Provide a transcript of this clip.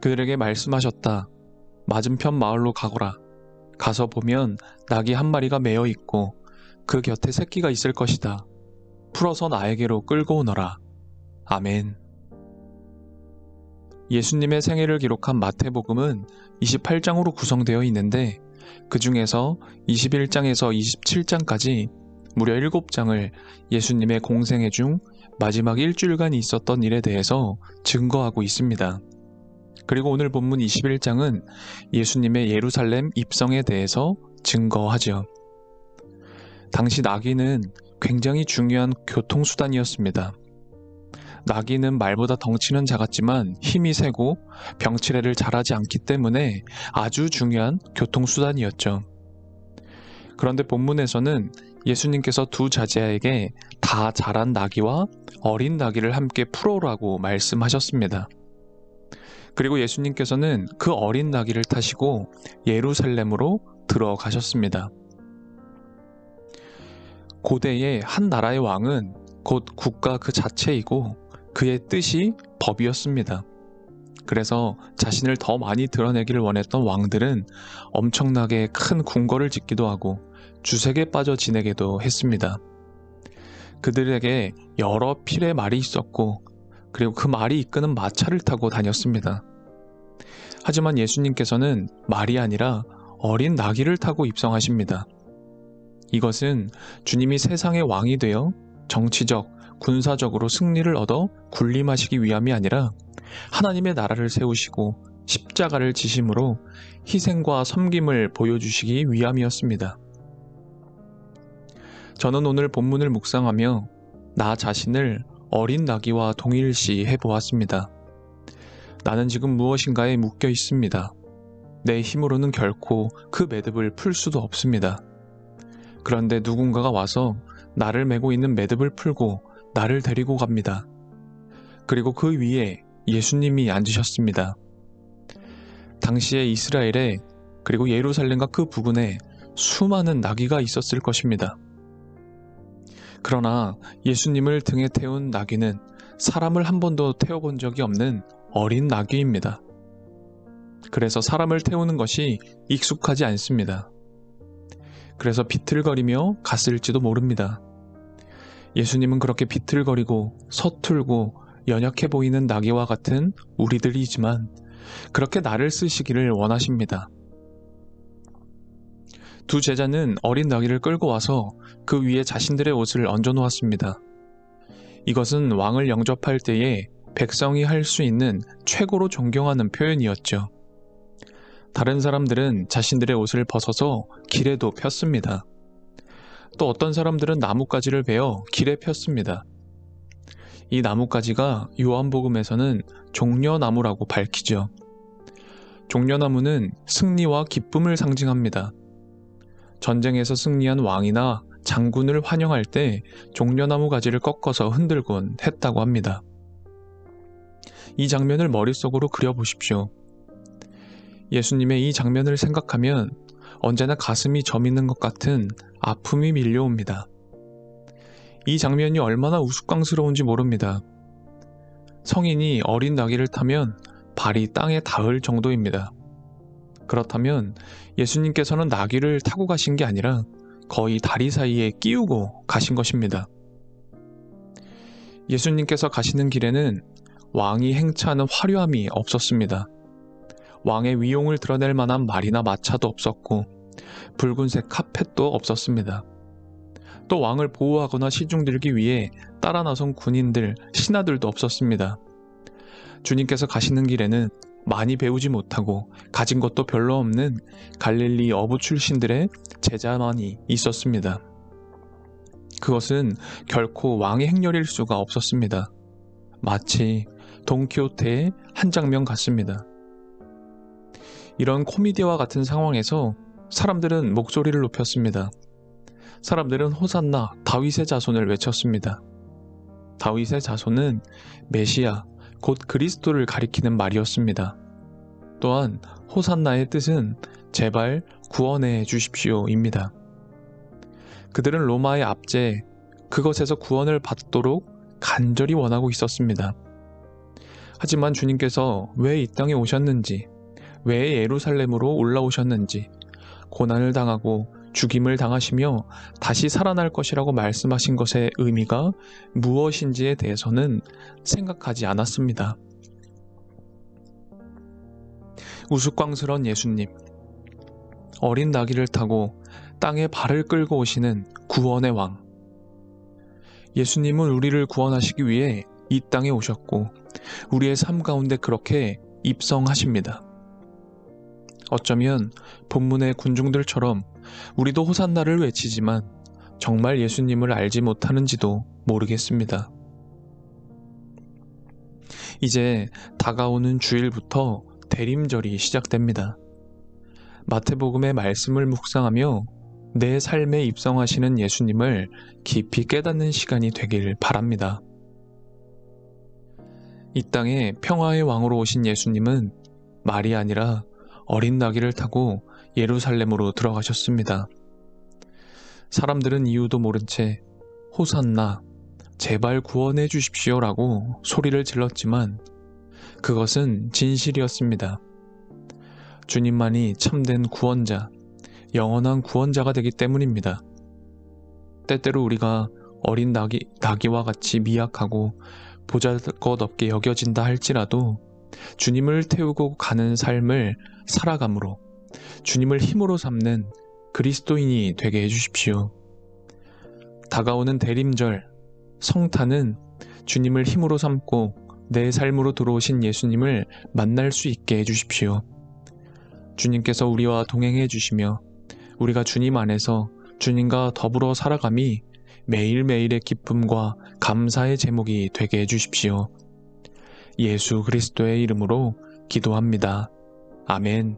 그들에게 말씀하셨다. 맞은편 마을로 가거라. 가서 보면 낙이 한 마리가 매어 있고 그 곁에 새끼가 있을 것이다. 풀어서 나에게로 끌고 오너라. 아멘. 예수님의 생애를 기록한 마태복음은 28장으로 구성되어 있는데 그 중에서 21장에서 27장까지 무려 7장을 예수님의 공생애 중 마지막 일주일간 있었던 일에 대해서 증거하고 있습니다. 그리고 오늘 본문 21장은 예수님의 예루살렘 입성에 대해서 증거하죠. 당시 나귀는 굉장히 중요한 교통수단이었습니다. 나귀는 말보다 덩치는 작았지만 힘이 세고 병치레를 잘하지 않기 때문에 아주 중요한 교통수단이었죠. 그런데 본문에서는 예수님께서 두 자제에게 다 자란 나귀와 어린 나귀를 함께 풀어오라고 말씀하셨습니다. 그리고 예수님께서는 그 어린 나귀를 타시고 예루살렘으로 들어가셨습니다. 고대의 한 나라의 왕은 곧 국가 그 자체이고 그의 뜻이 법이었습니다. 그래서 자신을 더 많이 드러내기를 원했던 왕들은 엄청나게 큰 궁궐을 짓기도 하고 주색에 빠져 지내기도 했습니다. 그들에게 여러 필의 말이 있었고 그리고 그 말이 이끄는 마차를 타고 다녔습니다. 하지만 예수님께서는 말이 아니라 어린 나귀를 타고 입성하십니다. 이것은 주님이 세상의 왕이 되어 정치적, 군사적으로 승리를 얻어 군림하시기 위함이 아니라 하나님의 나라를 세우시고 십자가를 지심으로 희생과 섬김을 보여주시기 위함이었습니다. 저는 오늘 본문을 묵상하며 나 자신을 어린 나귀와 동일시 해보았습니다. 나는 지금 무엇인가에 묶여 있습니다. 내 힘으로는 결코 그 매듭을 풀 수도 없습니다. 그런데 누군가가 와서 나를 메고 있는 매듭을 풀고 나를 데리고 갑니다. 그리고 그 위에 예수님이 앉으셨습니다. 당시에 이스라엘에 그리고 예루살렘과 그 부근에 수많은 나귀가 있었을 것입니다. 그러나 예수님을 등에 태운 나귀는 사람을 한 번도 태워본 적이 없는 어린 나귀입니다. 그래서 사람을 태우는 것이 익숙하지 않습니다. 그래서 비틀거리며 갔을지도 모릅니다. 예수님은 그렇게 비틀거리고 서툴고 연약해 보이는 나귀와 같은 우리들이지만 그렇게 나를 쓰시기를 원하십니다. 두 제자는 어린 나귀를 끌고 와서 그 위에 자신들의 옷을 얹어 놓았습니다. 이것은 왕을 영접할 때에 백성이 할 수 있는 최고로 존경하는 표현이었죠. 다른 사람들은 자신들의 옷을 벗어서 길에도 폈습니다. 또 어떤 사람들은 나뭇가지를 베어 길에 폈습니다. 이 나뭇가지가 요한복음에서는 종려나무라고 밝히죠. 종려나무는 승리와 기쁨을 상징합니다. 전쟁에서 승리한 왕이나 장군을 환영할 때 종려나무 가지를 꺾어서 흔들곤 했다고 합니다. 이 장면을 머릿속으로 그려보십시오. 예수님의 이 장면을 생각하면 언제나 가슴이 저미는 것 같은 아픔이 밀려옵니다. 이 장면이 얼마나 우스꽝스러운지 모릅니다. 성인이 어린 나귀를 타면 발이 땅에 닿을 정도입니다. 그렇다면 예수님께서는 나귀를 타고 가신 게 아니라 거의 다리 사이에 끼우고 가신 것입니다. 예수님께서 가시는 길에는 왕이 행차하는 화려함이 없었습니다. 왕의 위용을 드러낼 만한 말이나 마차도 없었고 붉은색 카펫도 없었습니다. 또 왕을 보호하거나 시중들기 위해 따라 나선 군인들, 신하들도 없었습니다. 주님께서 가시는 길에는 많이 배우지 못하고 가진 것도 별로 없는 갈릴리 어부 출신들의 제자만이 있었습니다. 그것은 결코 왕의 행렬일 수가 없었습니다. 마치 돈키호테의 한 장면 같습니다. 이런 코미디와 같은 상황에서 사람들은 목소리를 높였습니다. 사람들은 호산나 다윗의 자손을 외쳤습니다. 다윗의 자손은 메시아, 곧 그리스도를 가리키는 말이었습니다. 또한 호산나의 뜻은 제발 구원해 주십시오입니다. 그들은 로마의 압제, 그것에서 구원을 받도록 간절히 원하고 있었습니다. 하지만 주님께서 왜 이 땅에 오셨는지, 왜 예루살렘으로 올라오셨는지, 고난을 당하고 죽임을 당하시며 다시 살아날 것이라고 말씀하신 것의 의미가 무엇인지에 대해서는 생각하지 않았습니다. 우스꽝스런 예수님, 어린 나귀를 타고 땅에 발을 끌고 오시는 구원의 왕. 예수님은 우리를 구원하시기 위해 이 땅에 오셨고 우리의 삶 가운데 그렇게 입성하십니다. 어쩌면 본문의 군중들처럼 우리도 호산나를 외치지만 정말 예수님을 알지 못하는지도 모르겠습니다. 이제 다가오는 주일부터 대림절이 시작됩니다. 마태복음의 말씀을 묵상하며 내 삶에 입성하시는 예수님을 깊이 깨닫는 시간이 되길 바랍니다. 이 땅에 평화의 왕으로 오신 예수님은 말이 아니라 어린 나귀를 타고 예루살렘으로 들어가셨습니다. 사람들은 이유도 모른 채 호산나, 제발 구원해 주십시오라고 소리를 질렀지만 그것은 진실이었습니다. 주님만이 참된 구원자, 영원한 구원자가 되기 때문입니다. 때때로 우리가 어린 나귀와 같이 미약하고 보잘것없게 여겨진다 할지라도 주님을 태우고 가는 삶을 살아감으로 주님을 힘으로 삼는 그리스도인이 되게 해주십시오. 다가오는 대림절, 성탄은 주님을 힘으로 삼고 내 삶으로 들어오신 예수님을 만날 수 있게 해주십시오. 주님께서 우리와 동행해 주시며 우리가 주님 안에서 주님과 더불어 살아감이 매일매일의 기쁨과 감사의 제목이 되게 해주십시오. 예수 그리스도의 이름으로 기도합니다. 아멘.